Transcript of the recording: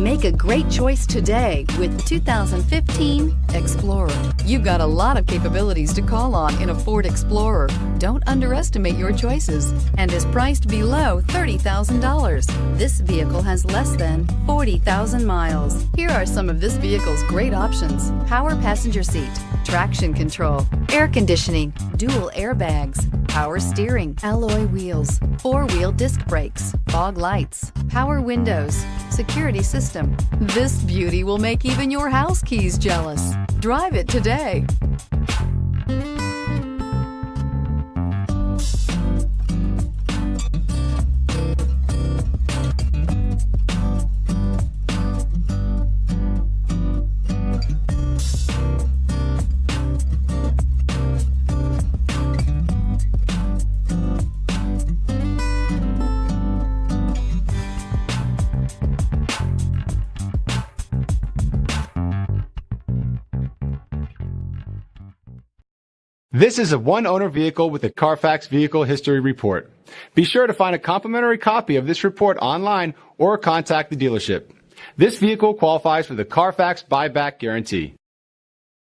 Make a great choice today with 2015 Explorer. You've got a lot of capabilities to call on in a Ford Explorer. Don't underestimate your choices and is priced below $30,000. This vehicle has less than 40,000 miles. Here are some of this vehicle's great options: power passenger seat, traction control, air conditioning, dual airbags, power steering, alloy wheels, four-wheel disc brakes, fog lights, power windows, security system. This beauty will make even your house keys jealous. Drive it today. This is a one-owner vehicle with a Carfax Vehicle History Report. Be sure to find a complimentary copy of this report online or contact the dealership. This vehicle qualifies for the Carfax Buyback Guarantee.